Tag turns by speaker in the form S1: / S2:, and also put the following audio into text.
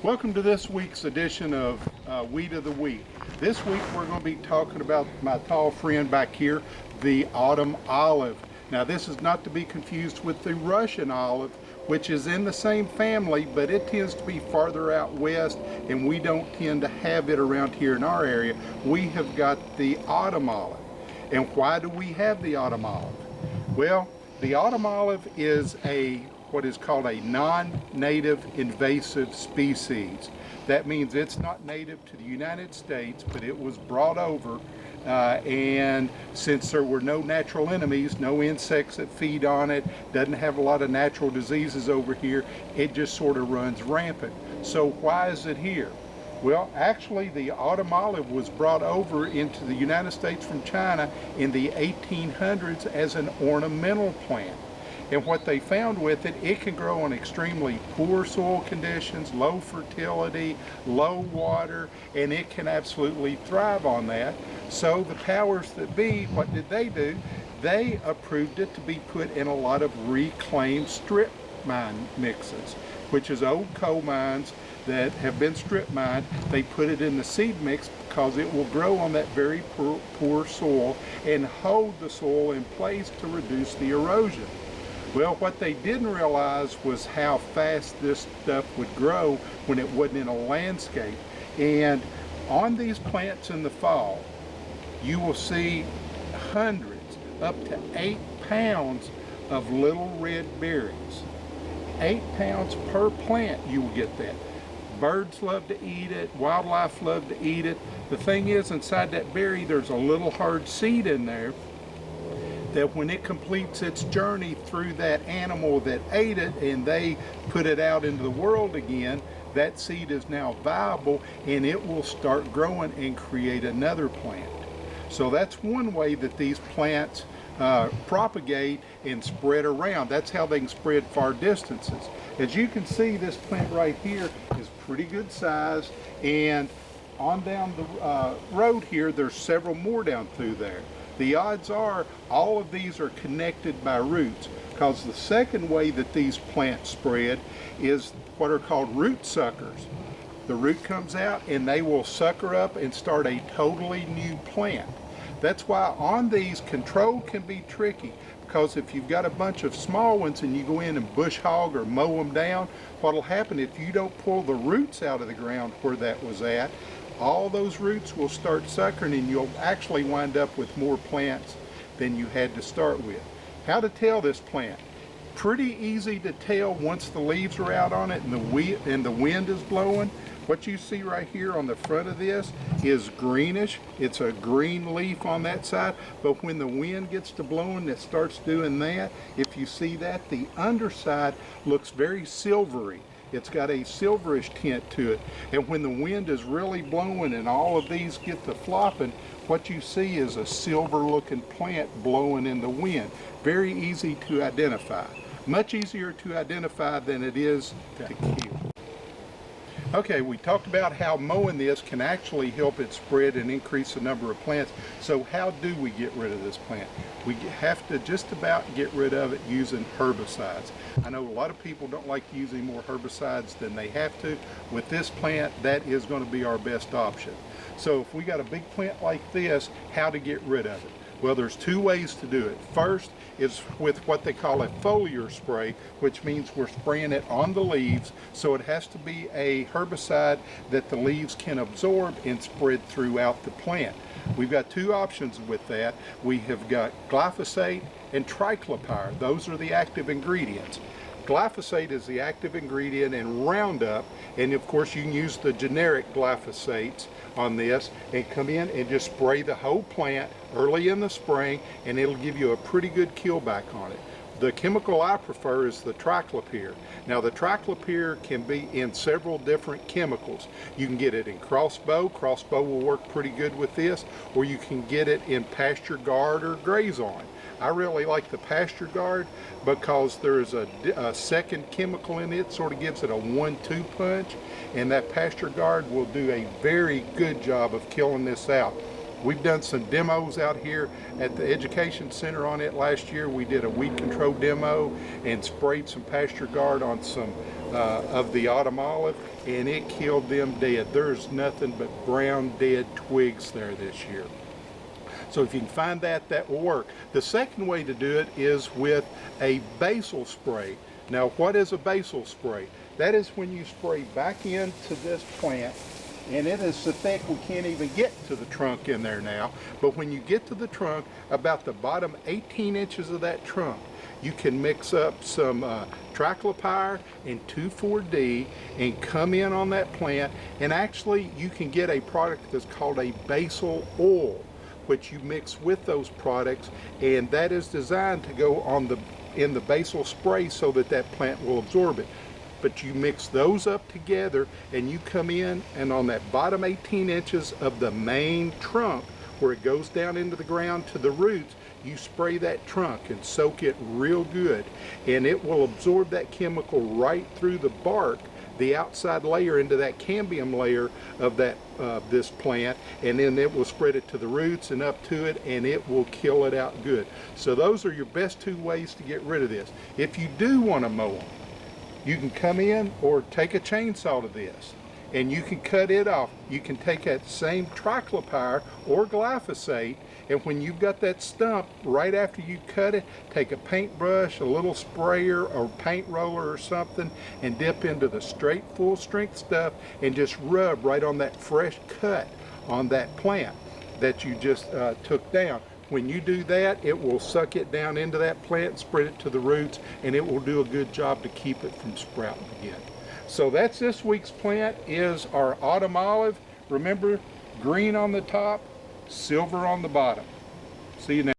S1: Welcome to this week's edition of Weed of the Week. This week we're going to be talking about my tall friend back here, the autumn olive. Now this is not to be confused with the Russian olive, which is in the same family, but it tends to be farther out west and we don't tend to have it around here in our area. We have got the autumn olive. And why do we have the autumn olive? Well, the autumn olive is what is called a non-native invasive species. That means it's not native to the United States, but it was brought over, and since there were no natural enemies, no insects that feed on it, doesn't have a lot of natural diseases over here, it just sort of runs rampant. So why is it here? Well, actually, the autumn olive was brought over into the United States from China in the 1800s as an ornamental plant. And what they found with it, it can grow in extremely poor soil conditions, low fertility, low water, and it can absolutely thrive on that. So the powers that be, what did they do? They approved it to be put in a lot of reclaimed strip mine mixes, which is old coal mines that have been strip mined. They put it in the seed mix because it will grow on that very poor soil and hold the soil in place to reduce the erosion. Well, what they didn't realize was how fast this stuff would grow when it wasn't in a landscape. And on these plants in the fall, you will see hundreds, up to 8 pounds of little red berries. 8 pounds per plant you will get that. Birds love to eat it, wildlife love to eat it. The thing is, inside that berry there's a little hard seed in there that when it completes its journey through that animal that ate it and they put it out into the world again, that seed is now viable and it will start growing and create another plant. So that's one way that these plants propagate and spread around. That's how they can spread far distances. As you can see, this plant right here is pretty good size, and on down the road here there's several more down through there. The odds are all of these are connected by roots, because the second way that these plants spread is what are called root suckers. The root comes out and they will sucker up and start a totally new plant. That's why on these, control can be tricky, because if you've got a bunch of small ones and you go in and bush hog or mow them down, what'll happen if you don't pull the roots out of the ground where that was at, all those roots will start suckering and you'll actually wind up with more plants than you had to start with. How to tell this plant? Pretty easy to tell once the leaves are out on it and the wind is blowing. What you see right here on the front of this is greenish. It's a green leaf on that side, but when the wind gets to blowing, it starts doing that. If you see that, the underside looks very silvery. It's got a silverish tint to it, and when the wind is really blowing and all of these get to flopping, what you see is a silver looking plant blowing in the wind. Very easy to identify. Much easier to identify than it is to kill. Okay, we talked about how mowing this can actually help it spread and increase the number of plants. So how do we get rid of this plant? We have to just about get rid of it using herbicides. I know a lot of people don't like using more herbicides than they have to. With this plant, that is going to be our best option. So if we got a big plant like this, how to get rid of it? Well, there's two ways to do it. First is with what they call a foliar spray, which means we're spraying it on the leaves, so it has to be a herbicide that the leaves can absorb and spread throughout the plant. We've got two options with that. We have got glyphosate and triclopyr. Those are the active ingredients. Glyphosate is the active ingredient in Roundup, and of course you can use the generic glyphosates on this and come in and just spray the whole plant early in the spring, and it'll give you a pretty good kill back on it. The chemical I prefer is the triclopyr. Now the triclopyr can be in several different chemicals. You can get it in Crossbow. Crossbow will work pretty good with this, or you can get it in Pasture Guard or Grazon. I really like the Pasture Guard because there's a second chemical in it, sort of gives it a 1-2 punch, and that Pasture Guard will do a very good job of killing this out. We've done some demos out here at the Education Center on it last year. We did a weed control demo and sprayed some pasture guard on some of the autumn olive, and it killed them dead. There's nothing but brown dead twigs there this year. So if you can find that, that will work. The second way to do it is with a basal spray. Now, what is a basal spray? That is when you spray back into this plant, and it is so thick we can't even get to the trunk in there now. But when you get to the trunk, about the bottom 18 inches of that trunk, you can mix up some triclopyr and 2,4-D and come in on that plant, and actually you can get a product that's called a basal oil, which you mix with those products, and that is designed to go on in the basal spray so that that plant will absorb it. But you mix those up together, and you come in, and on that bottom 18 inches of the main trunk where it goes down into the ground to the roots, you spray that trunk and soak it real good, and it will absorb that chemical right through the bark, the outside layer, into that cambium layer of that this plant, and then it will spread it to the roots and up to it, and it will kill it out good. So those are your best two ways to get rid of this. If you do want to mow them, you can come in or take a chainsaw to this, and you can cut it off. You can take that same triclopyr or glyphosate, and when you've got that stump, right after you cut it, take a paintbrush, a little sprayer or paint roller or something, and dip into the straight full strength stuff and just rub right on that fresh cut on that plant that you just took down. When you do that, it will suck it down into that plant, spread it to the roots, and it will do a good job to keep it from sprouting again. So that's this week's plant, is our autumn olive. Remember, green on the top, silver on the bottom. See you next.